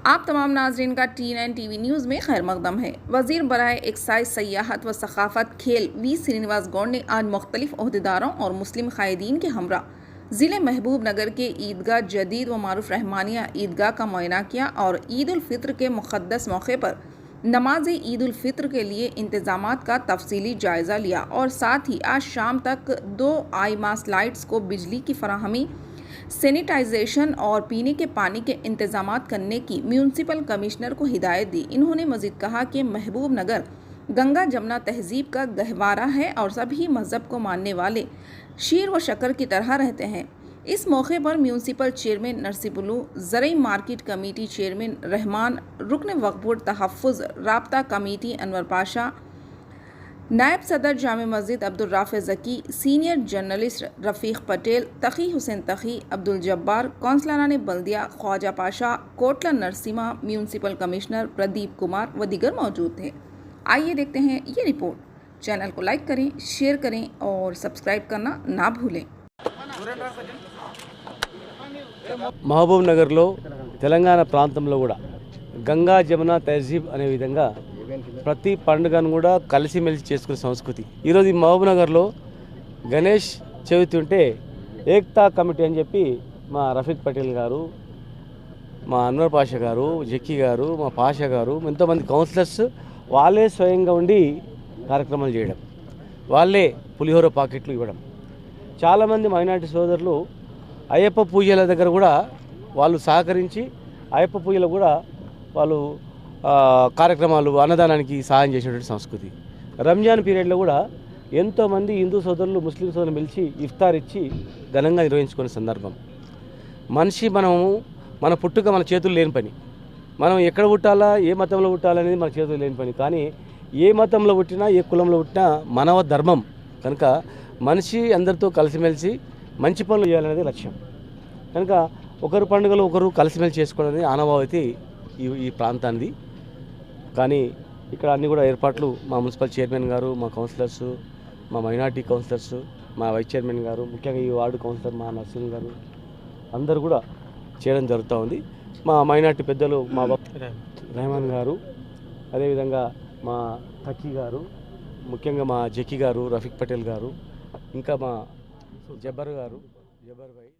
आप तमाम नाजरीन का T9 टीवी न्यूज़ में खैर मकदम है। वज़ीर बराए एक्साइज, सयाहत व सकाफ़त खेल वी श्रीनिवास गौड़ ने आज मुख्तलिफ ओहदेदारों और मुस्लिम कायदीन के हमरा ज़िले महबूब नगर के ईदगाह जदीद व मारूफ रहमानिया ईदगाह का मुआयना किया और ईद उल फित्र के मुक़द्दस मौके पर नमाज ईद उल फित्र के लिए इंतज़ामात का तफसीली जायज़ा लिया और साथ ही आज शाम तक 2 आई मास लाइट्स को बिजली की फराहमी, सैनिटाइजेशन और पीने के पानी के इंतजामात करने की म्यूनसिपल कमिश्नर को हिदायत दी। इन्होंने मजीद कहा कि महबूब नगर गंगा जमुना तहजीब का गहवारा है और सभी मज़हब को मानने वाले शीर व शक्कर की तरह रहते हैं। इस मौके पर म्यूनसिपल चेयरमैन नरसिपुलू, ज़रई मार्केट कमेटी चेयरमैन रहमान, रुकन वक्फ बोर्ड तहफ़्फ़ुज़ राब्ता कमेटी अनवर पाशा, नायब सदर जामे मस्जिद अब्दुल राफ़े ज़की, सीनियर जर्नलिस्ट रफ़ीक पटेल, तकी हुसैन तकी, अब्दुल जब्बार, कौंसलरान बल्दिया ख्वाजा पाशा, कोटला नरसिमा, म्यूनसिपल कमिश्नर प्रदीप कुमार व दीगर मौजूद थे। आइए देखते हैं ये रिपोर्ट। चैनल को लाइक करें, शेयर करें और सब्सक्राइब करना ना भूलें। మహబూబ్ నగర్లో తెలంగాణ ప్రాంతంలో కూడా గంగా జమున తహజీబ్ అనే విధంగా ప్రతి పండుగను కూడా కలిసిమెలిసి చేసుకునే సంస్కృతి. ఈరోజు ఈ మహబూబ్ నగర్లో గణేష్ చవితి ఉంటే ఏక్తా కమిటీ అని చెప్పి మా రఫీక్ పటేల్ గారు, మా అన్వర్ పాషా గారు, జక్కీ గారు, మా పాషా గారు, ఎంతోమంది కౌన్సిలర్స్ వాళ్ళే స్వయంగా ఉండి కార్యక్రమాలు చేయడం, వాళ్ళే పులిహోర పాకెట్లు ఇవ్వడం. చాలామంది మైనారిటీ సోదరులు అయ్యప్ప పూజల దగ్గర కూడా వాళ్ళు సహకరించి అయ్యప్ప పూజలు కూడా వాళ్ళు కార్యక్రమాలు అన్నదానానికి సహాయం చేసేటువంటి సంస్కృతి. రంజాన్ పీరియడ్లో కూడా ఎంతోమంది హిందూ సోదరులు ముస్లిం సోదరులు పిలిచి ఇఫ్తార్ ఇచ్చి ఘనంగా నిర్వహించుకునే సందర్భం. మన పుట్టుక మన చేతులు లేని పని. మనం ఎక్కడ పుట్టాలా, ఏ మతంలో పుట్టాలనేది మన చేతులు లేని పని. కానీ ఏ మతంలో పుట్టినా, ఏ కులంలో పుట్టినా మానవ ధర్మం కనుక మనిషి అందరితో కలిసిమెలిసి మంచి పనులు చేయాలనేది లక్ష్యం. కనుక ఒకరు పండుగలు ఒకరు కలిసిమెలిసి చేసుకోవడం అనేది ఆనవాయితీ ఈ ప్రాంతానికి. కానీ ఇక్కడ అన్నీ కూడా ఏర్పాట్లు మా మున్సిపల్ చైర్మన్ గారు, మా కౌన్సిలర్స్, మా మైనార్టీ కౌన్సిలర్స్, మా వైస్ చైర్మన్ గారు, ముఖ్యంగా ఈ వార్డు కౌన్సిలర్ మా నర్సింగ్ గారు అందరూ కూడా చేయడం జరుగుతూ ఉంది. మా మైనార్టీ పెద్దలు మా రెహమాన్ గారు, అదేవిధంగా మా తకీ గారు, ముఖ్యంగా మా జక్కీ గారు, రఫీక్ పటేల్ గారు, ఇంకా మా జబ్బర్ భాయ్